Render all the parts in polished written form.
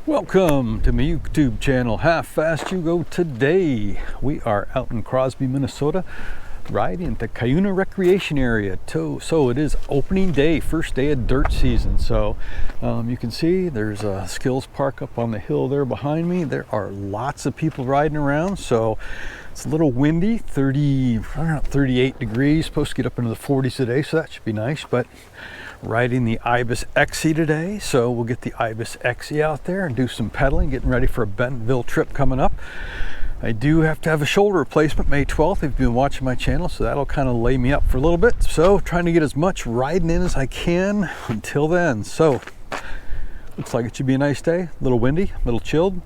Welcome to my YouTube channel, How Fast You Go. Today we are out in Crosby, Minnesota, riding the Cuyuna Recreation Area. So it is opening day, first day of dirt season. So you can see there's a skills park up on the hill there behind me. There are lots of people riding around. So it's a little windy, 38 degrees, supposed to get up into the 40s today, so that should be nice. But riding the Ibis XE today, so we'll get the Ibis XE out there and do some pedaling, getting ready for a Bentonville trip coming up. I do have to have a shoulder replacement May 12th if you've been watching my channel, so that'll kind of lay me up for a little bit. So trying to get as much riding in as I can until then. So looks like it should be a nice day, a little windy, a little chilled.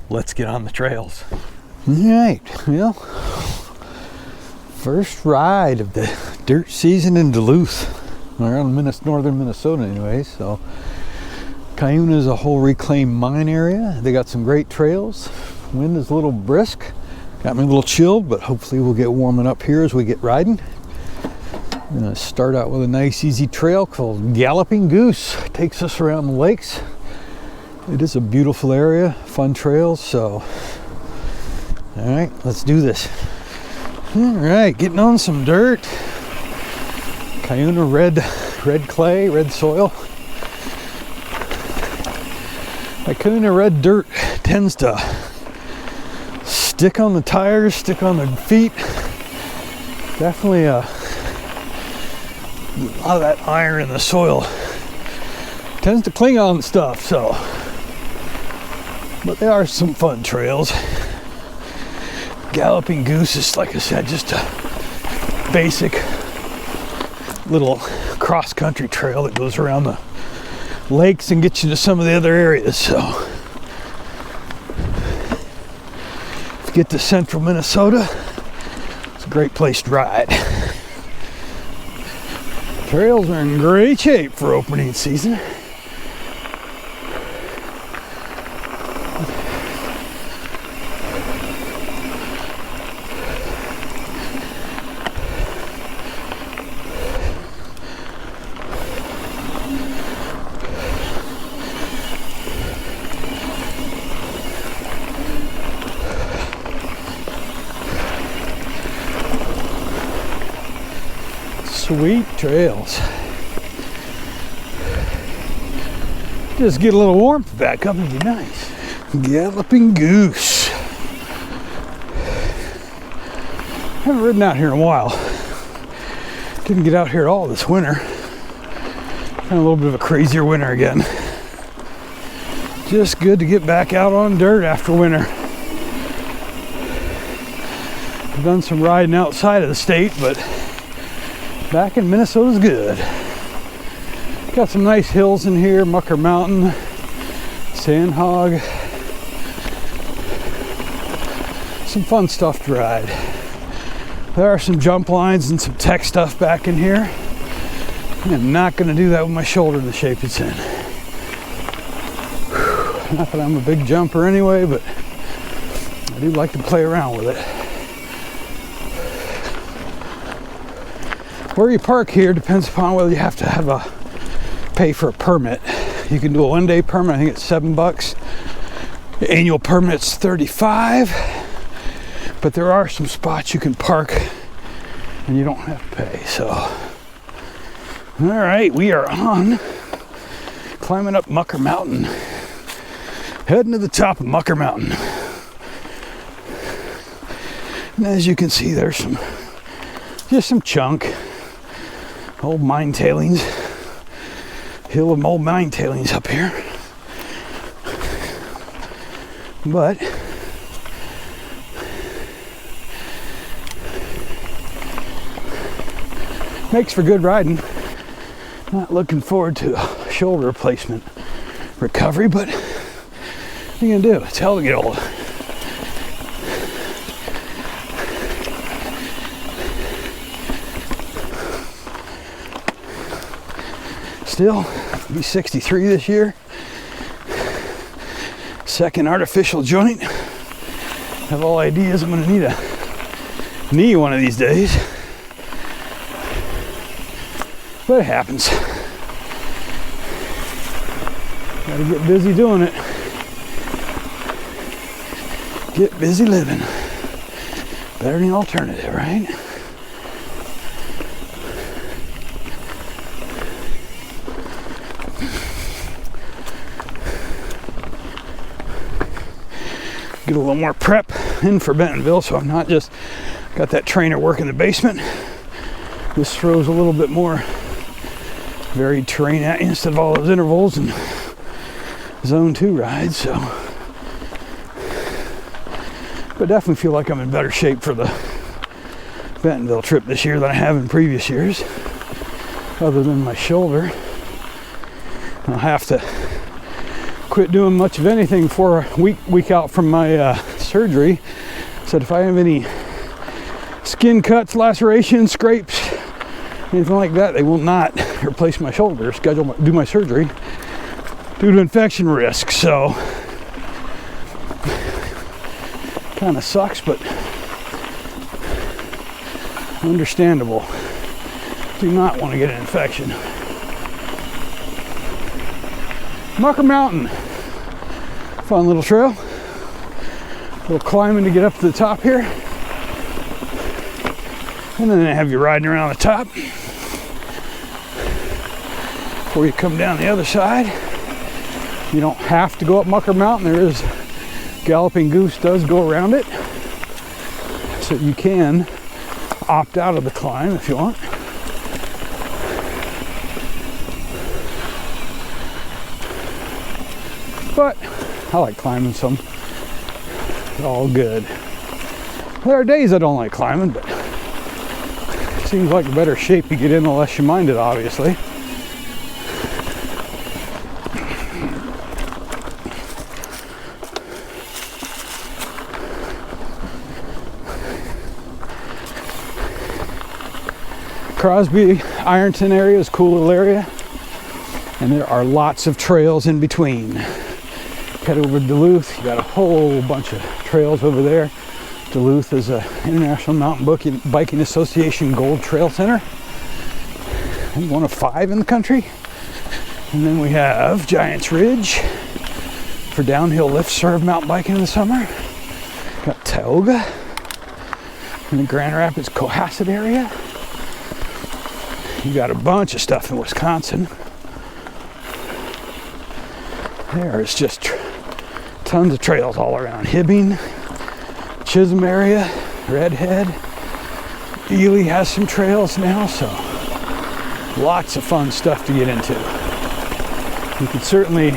Let's get on the trails. All right, well, first ride of the dirt season in Duluth. Around northern Minnesota anyway. So Cuyuna is a whole reclaimed mine area. They got some great trails. Wind is a little brisk, got me a little chilled, but hopefully we'll get warming up here as we get riding. I'm gonna start out with a nice easy trail called Galloping Goose. It takes us around the lakes. It is a beautiful area, fun trails. So all right, let's do this. All right, getting on some dirt. Cuyuna red clay, red soil. That Cuyuna red dirt tends to stick on the tires, stick on the feet. Definitely a lot of that iron in the soil tends to cling on stuff. So, but there are some fun trails. Galloping Goose is, like I said, just a basic little cross-country trail that goes around the lakes and gets you to some of the other areas. So if you get to central Minnesota, it's a great place to ride. Trails are in great shape for opening season. Sweet trails. Just get a little warmth back up and be nice. Galloping Goose. Haven't ridden out here in a while. Didn't get out here at all this winter. Kind of a little bit of a crazier winter again. Just good to get back out on dirt after winter. I've done some riding outside of the state, but back in Minnesota's good. Got some nice hills in here, Mucker Mountain, Sandhog. Some fun stuff to ride. There are some jump lines and some tech stuff back in here. I'm not gonna do that with my shoulder in the shape it's in. Not that I'm a big jumper anyway, but I do like to play around with it. Where you park here depends upon whether you have to pay for a permit. You can do a one-day permit, I think it's $7. The annual permit's $35. But there are some spots you can park and you don't have to pay. So, all right, we are on climbing up Mucker Mountain, heading to the top of Mucker Mountain. And as you can see, there's just some chunk. Old mine tailings, hill of old mine tailings up here. But makes for good riding. Not looking forward to a shoulder replacement recovery, but what are you gonna do? It's hell to get old. Still, I'll be 63 this year. Second artificial joint. Have all ideas I'm gonna need a knee one of these days. But it happens. Gotta get busy doing it. Get busy living. Better than the alternative, right? Get a little more prep in for Bentonville, so I'm not just got that trainer work in the basement. This throws a little bit more varied terrain at you instead of all those intervals and zone 2 rides, so. But definitely feel like I'm in better shape for the Bentonville trip this year than I have in previous years, other than my shoulder. I'll have to quit doing much of anything for a week out from my surgery. Said if I have any skin cuts, lacerations, scrapes, anything like that, they will not replace my shoulder, do my surgery due to infection risk. So kind of sucks, but understandable. Do not want to get an infection. Mucker Mountain, fun little trail. A little climbing to get up to the top here, and then they have you riding around the top before you come down the other side. You don't have to go up Mucker Mountain. There is Galloping Goose does go around it, so you can opt out of the climb if you want. But I like climbing some. It's all good. There are days I don't like climbing, but it seems like the better shape you get in, the less you mind it, obviously. Crosby, Ironton area is a cool little area, and there are lots of trails in between. Head over to Duluth, you got a whole bunch of trails over there. Duluth is a International Mountain Biking Association Gold Trail Center, I think one of 5 in the country. And then we have Giants Ridge for downhill lift serve mountain biking in the summer. Got Tioga in the Grand Rapids Cohasset area. You got a bunch of stuff in Wisconsin. There's just tons of trails all around. Hibbing, Chisholm area, Redhead. Ely has some trails now, so lots of fun stuff to get into. You could certainly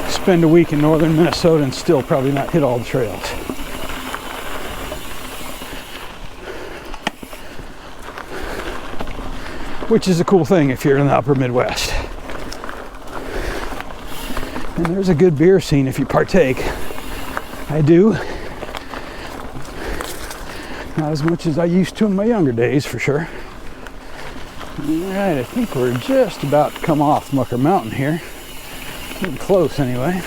spend a week in northern Minnesota and still probably not hit all the trails. Which is a cool thing if you're in the upper Midwest. And there's a good beer scene if you partake. I do. Not as much as I used to in my younger days, for sure. Alright, I think we're just about to come off Mucker Mountain here. Getting close anyway.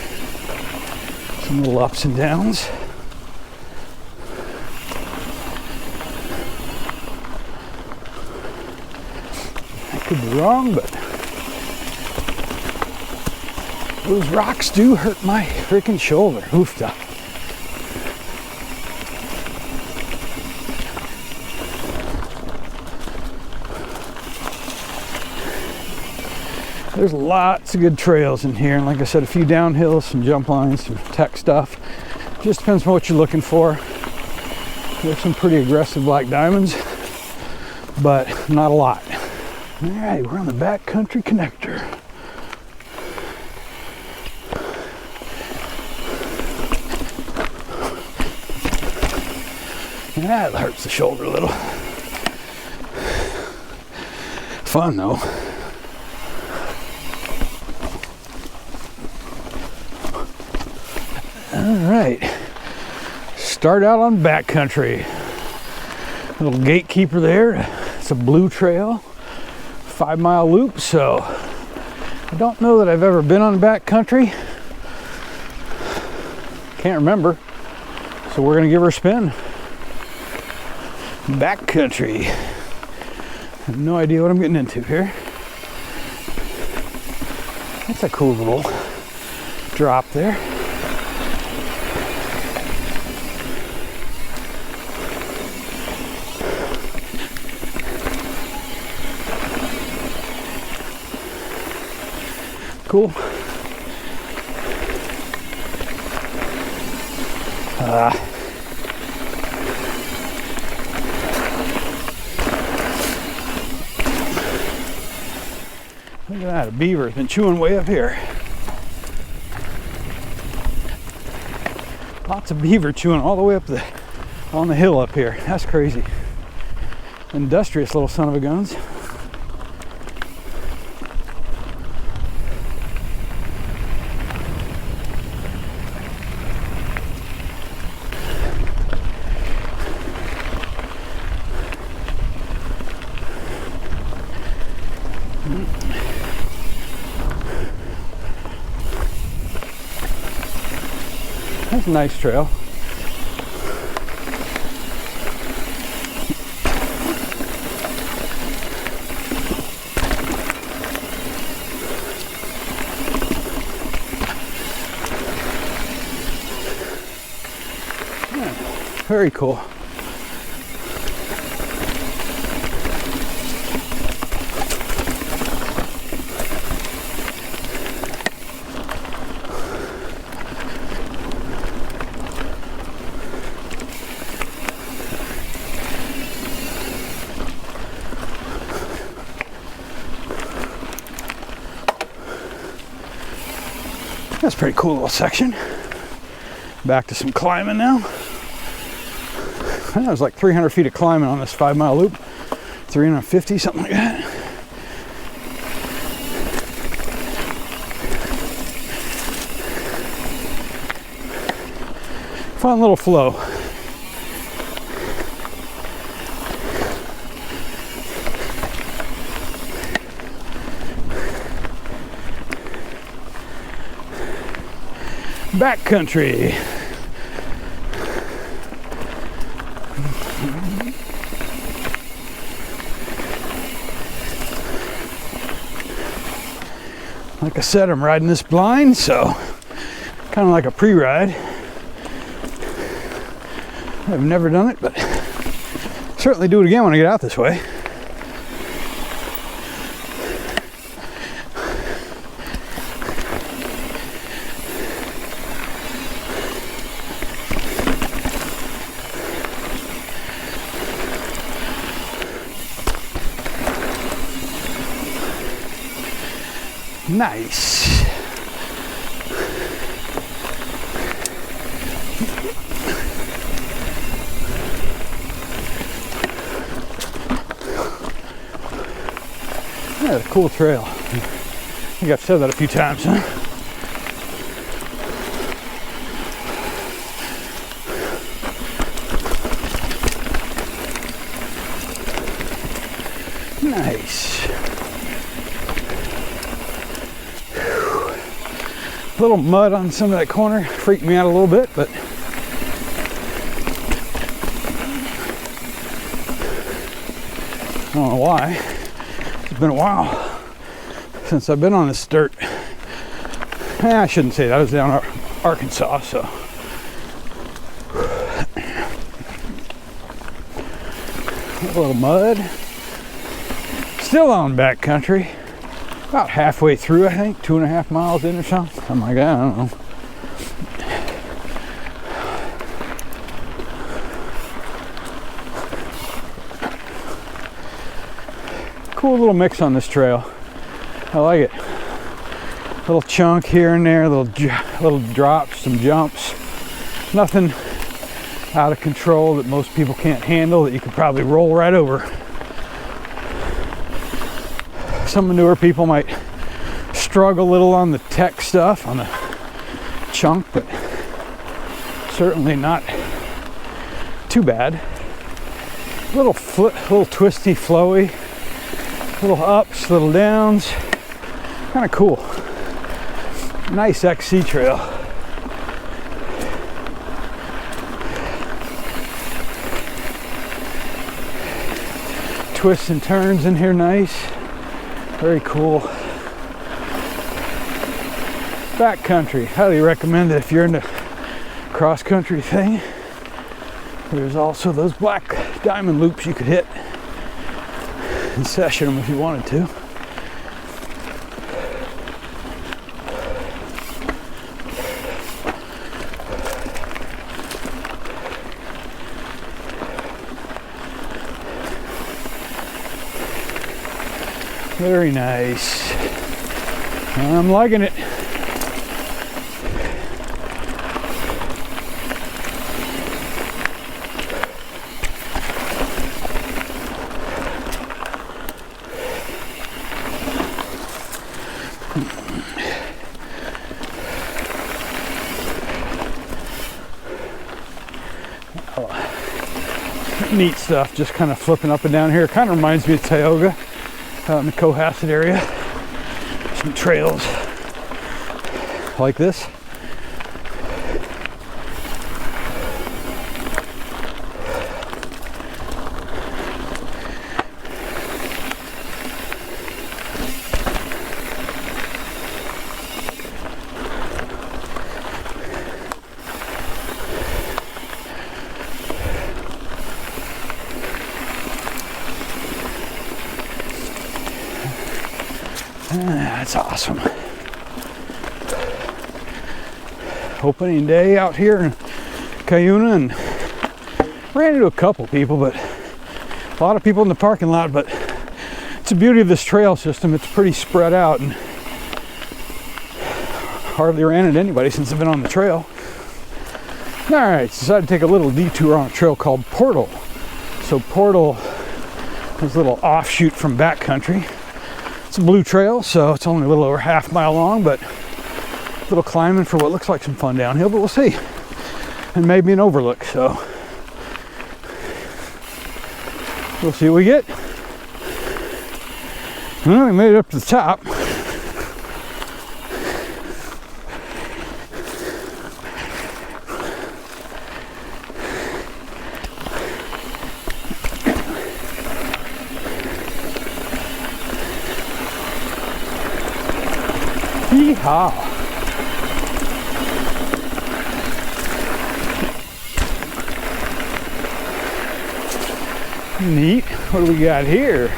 Some little ups and downs. I could be wrong, but those rocks do hurt my freaking shoulder. Oofta. There's lots of good trails in here, and like I said, a few downhills, some jump lines, some tech stuff. Just depends on what you're looking for. There's some pretty aggressive black diamonds, but not a lot. All right, we're on the Backcountry connector. That hurts the shoulder a little. Fun though. All right, start out on Backcountry. Little gatekeeper there. It's a blue trail, 5-mile loop. So I don't know that I've ever been on Backcountry. Can't remember. So we're gonna give her a spin. Backcountry. I have no idea what I'm getting into here. That's a cool little drop there. Cool. Look at that, a beaver's been chewing way up here. Lots of beaver chewing all the way up on the hill up here. That's crazy. Industrious little son of a guns. That's a nice trail. Yeah, very cool. That's a pretty cool little section. Back to some climbing now. I think it was like 300 feet of climbing on this 5-mile loop. 350, something like that. Fun little flow. Backcountry. Like I said, I'm riding this blind, so kind of like a pre-ride. I've never done it, but certainly do it again when I get out this way. Nice. Yeah, a cool trail. I think I've said that a few times, huh? Nice. A little mud on some of that corner freaked me out a little bit, but I don't know why. It's been a while since I've been on this dirt. I shouldn't say that. I was down in Arkansas, so. A little mud. Still on backcountry. About halfway through, I think, 2.5 miles in or something like that. I don't know. Cool little mix on this trail. I like it. Little chunk here and there, little drops, some jumps. Nothing out of control that most people can't handle that you could probably roll right over. Some newer people might struggle a little on the tech stuff, on the chunk, but certainly not too bad. Little twisty, flowy, little ups, little downs, kind of cool. Nice XC trail. Twists and turns in here, nice. Very cool. Backcountry, highly recommend it if you're into cross-country thing. There's also those black diamond loops you could hit and session them if you wanted to. Very nice. I'm liking it. Neat stuff, just kind of flipping up and down here. Kind of reminds me of Tioga out in the Cohasset area. Some trails like this. That's awesome. Opening day out here in Cuyuna, and ran into a couple people, but a lot of people in the parking lot. But it's the beauty of this trail system. It's pretty spread out, and hardly ran into anybody since I've been on the trail. All right, decided to take a little detour on a trail called Portal. So Portal is a little offshoot from Backcountry. It's a blue trail, so it's only a little over half mile long, but a little climbing for what looks like some fun downhill, but we'll see. And maybe an overlook, so we'll see what we get. Well, we made it up to the top. Yeehaw. Neat. What do we got here?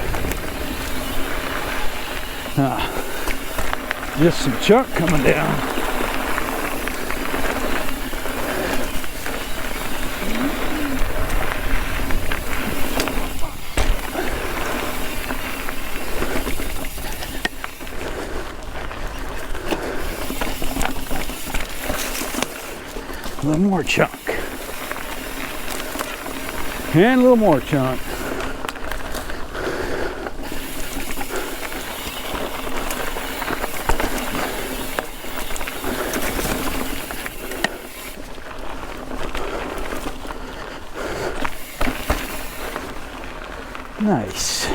Just some chunk coming down. A little more chunk. And a little more chunk. Nice.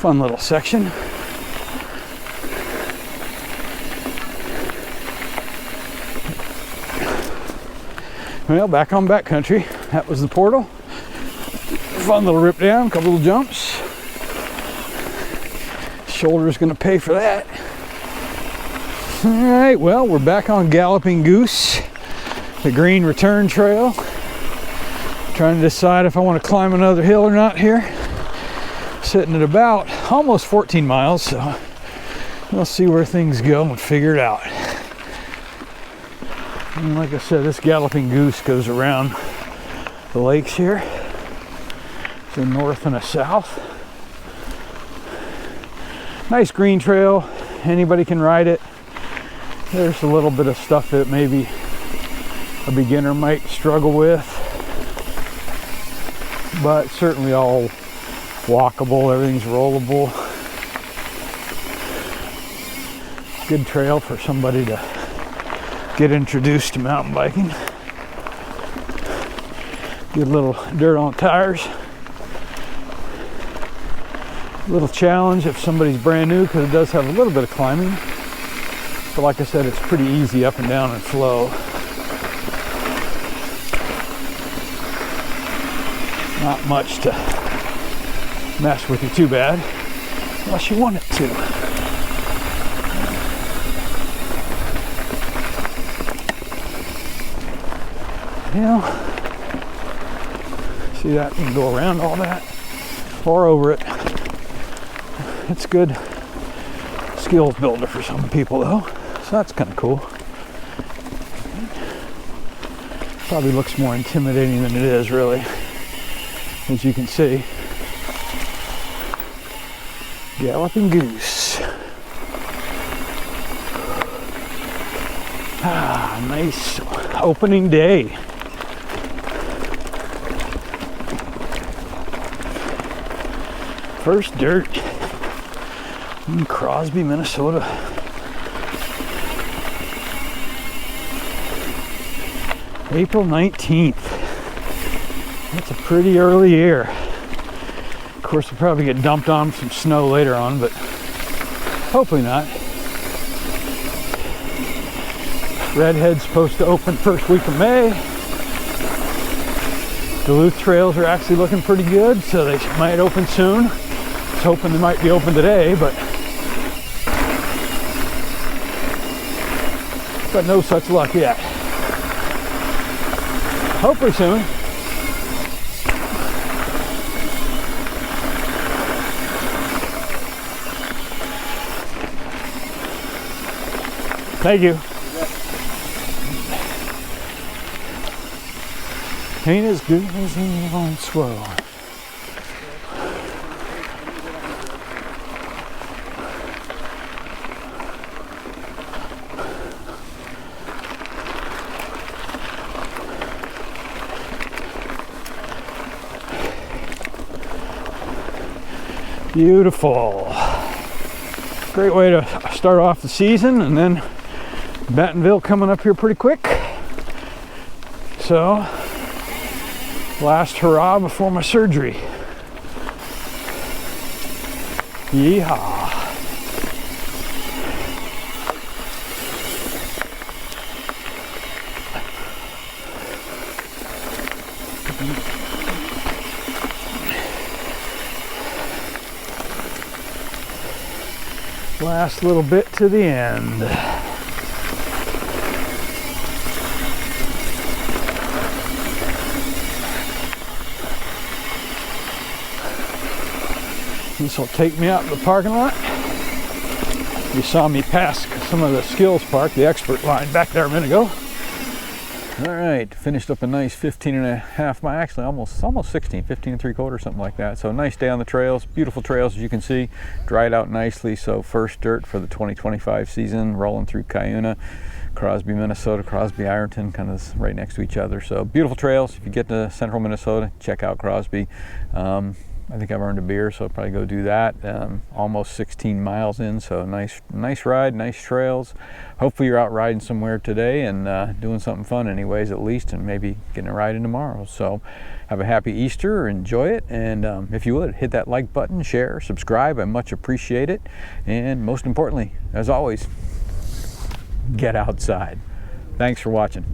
Fun little section. Well, back on Backcountry. That was the Portal. Fun little rip down, a couple little jumps. Shoulder's gonna pay for that. All right, well, we're back on Galloping Goose, the Green Return Trail. Trying to decide if I want to climb another hill or not here. Sitting at about almost 14 miles, so we'll see where things go and figure it out. And like I said, this Galloping Goose goes around the lakes here. It's a north and a south. Nice green trail. Anybody can ride it. There's a little bit of stuff that maybe a beginner might struggle with, but certainly all walkable. Everything's rollable. Good trail for somebody to get introduced to mountain biking. Good little dirt on tires. Little challenge if somebody's brand new, because it does have a little bit of climbing. But like I said, it's pretty easy up and down and flow. Not much to mess with you too bad, unless you want it to. You know, see that? You can go around all that or over it. It's good skills builder for some people though, so that's kind of cool. Probably looks more intimidating than it is really, as you can see. Galloping goose. Ah, nice opening day. First dirt in Crosby, Minnesota. April 19th. That's a pretty early year. Of course, we'll probably get dumped on some snow later on, but hopefully not. Redhead's supposed to open first week of May. Duluth trails are actually looking pretty good, so they might open soon. I was hoping they might be open today, but no such luck yet. Hopefully soon. Thank you. Ain't as good as it once was. Beautiful. Great way to start off the season, and then Bentonville coming up here pretty quick. So, last hurrah before my surgery. Yeehaw. Last little bit to the end. This will take me out to the parking lot. You saw me pass some of the skills park, the expert line back there a minute ago. All right, finished up a nice 15.5 mile, actually almost 16, 15 and 3/4, something like that. So nice day on the trails, beautiful trails as you can see, dried out nicely. So first dirt for the 2025 season, rolling through Cuyuna, Crosby, Minnesota, Crosby, Ironton, kind of right next to each other. So beautiful trails. If you get to central Minnesota, check out Crosby. I think I've earned a beer, so I'll probably go do that. Almost 16 miles in, so nice ride, nice trails. Hopefully you're out riding somewhere today and doing something fun anyways, at least, and maybe getting a ride in tomorrow. So have a happy Easter, enjoy it, and if you would, hit that like button, share, subscribe. I much appreciate it. And most importantly, as always, get outside. Thanks for watching.